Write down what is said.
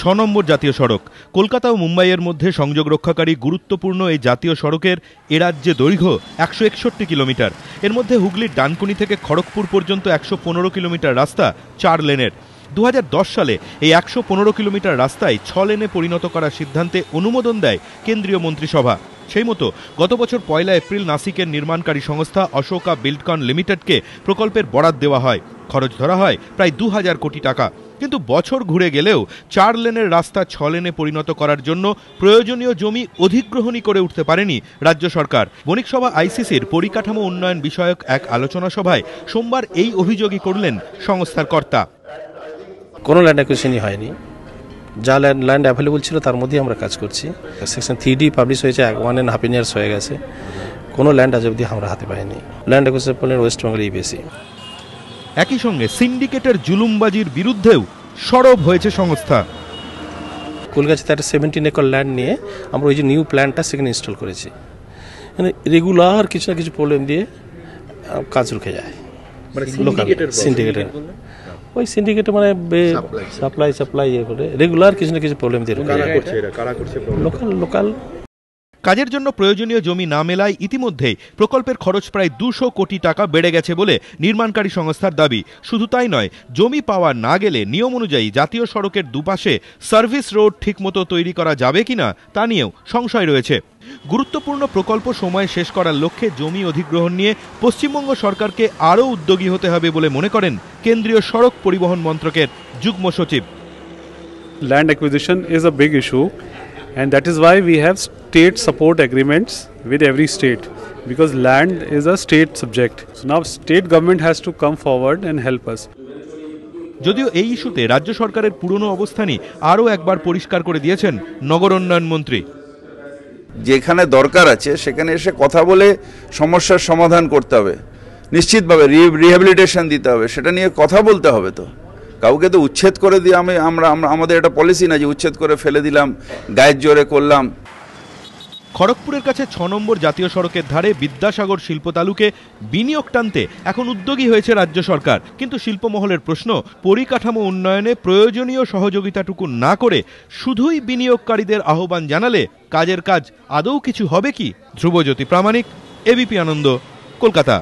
6 নম্বর জাতীয় সড়ক। কলকাতা ও মুম্বাইয়ের মধ্যে সংযোগ রক্ষাকারী গুরুত্বপূর্ণ এই জাতীয় সড়কের এ রাজ্যে দৈর্ঘ্য 161 কিলোমিটার। এর মধ্যে হুগলির ডানকুনি থেকে খড়গপুর পর্যন্ত 115 কিলোমিটার রাস্তা 4 লেনের। 2010 সালে এই 115 কিলোমিটার রাস্তায় 6 লেনে পরিণত করার সিদ্ধান্তে অনুমোদন দেয় কেন্দ্রীয় মন্ত্রিসভা। সেই মতো গত বছর 1 এপ্রিল নাসিকের নির্মাণকারী সংস্থা অশোকা বিল্ডকন লিমিটেডকে প্রকল্পের বরাদ দেওয়া হয়। খরচ ধরা হয় প্রায় 2000 কোটি টাকা। কিন্তু বছর ঘুরে গেলেও 4 লেনের রাস্তা 6 লেনে পরিণত করার জন্য প্রয়োজনীয় জমি অধিগ্রহণই করে উঠতে পারেনি রাজ্য সরকার। বণিক সভা আইসিসির পরিকাঠামো উন্নয়ন বিষয়ক এক আলোচনা সভায় সোমবার এই অভিযোগই করলেন সংস্থার কর্তা। কোনো ল্যান্ড অ্যাকুইজিশনই হয়নি, যা ল্যান্ড অ্যাভেলেবল ছিল তার মধ্যেই আমরা কাজ করছি। সেকশন 3D পাবলিশ হয়েছে 1.5 ইয়ার্স হয়ে গেছে, কোনো ল্যান্ড আজ অবধি আমরা হাতে পাইনি। ল্যান্ড অ্যাকুইজিশন ওয়েস্ট বেঙ্গলেই বেশি। একই সঙ্গে সিন্ডিকেটের জুলুমবাজির বিরুদ্ধেও সরব হয়েছে সংস্থা। কলকাতাতে একটা 17 একর ল্যান্ড নিয়ে আমরা ওই যে নিউ প্ল্যান্টটা সেখানে ইনস্টল করেছি। মানে রেগুলার কিছু না কিছু প্রবলেম দিয়ে কাজ রুখে যায়। লোকাল সিন্ডিকেটের ওই সিন্ডিকেটে মানে সাপ্লাই ইয়ে করে রেগুলার কিছু না কিছু প্রবলেম দিয়ে লোকাল। কাজের জন্য প্রয়োজনীয় জমি না মেলায় ইতিমধ্যেই প্রকল্পের খরচ প্রায় 200 কোটি টাকা বেড়ে গেছে বলে নির্মাণকারী সংস্থার দাবি। শুধু তাই নয়, জমি পাওয়া না গেলে নিয়ম অনুযায়ী জাতীয় সড়কের দুপাশে সার্ভিস রোড ঠিকমতো তৈরি করা যাবে কিনা তা নিয়েও সংশয় রয়েছে। গুরুত্বপূর্ণ প্রকল্প সময়ে শেষ করার লক্ষ্যে জমি অধিগ্রহণ নিয়ে পশ্চিমবঙ্গ সরকারকে আরও উদ্যোগী হতে হবে বলে মনে করেন কেন্দ্রীয় সড়ক পরিবহন মন্ত্রকের যুগ্ম সচিব। Land acquisition is a big issue, and that is why we have state support agreements with every state, because land is a state subject. So now state government has to come forward and help us. যদিও এই ইস্যুতে রাজ্য সরকারের পুরনো অবস্থানই আরও একবার পরিষ্কার করে দিয়েছেন নগর উন্নয়ন মন্ত্রী। যেখানে দরকার আছে সেখানে এসে কথা বলে সমস্যার সমাধান করতে হবে, নিশ্চিতভাবে রিহ্যাবিলিটেশন দিতে হবে, সেটা নিয়ে কথা বলতে হবে। তো কাউকে তো উচ্ছেদ করে দিয়ে আমরা আমাদের এটা পলিসি না যে উচ্ছেদ করে ফেলে দিলাম, গায়ের জোরে করলাম। খড়গপুরের কাছে 6 নম্বর জাতীয় সড়কের ধারে বিদ্যাসাগর শিল্প তালুকে বিনিয়োগ টানতে এখন উদ্যোগী হয়েছে রাজ্য সরকার। কিন্তু শিল্পমহলের প্রশ্ন, পরিকাঠামো উন্নয়নে প্রয়োজনীয় সহযোগিতাটুকু না করে শুধুই বিনিয়োগকারীদের আহ্বান জানালে কাজের কাজ আদৌ কিছু হবে কি? ধ্রুবজ্যোতি প্রামাণিক, এবিপি আনন্দ, কলকাতা।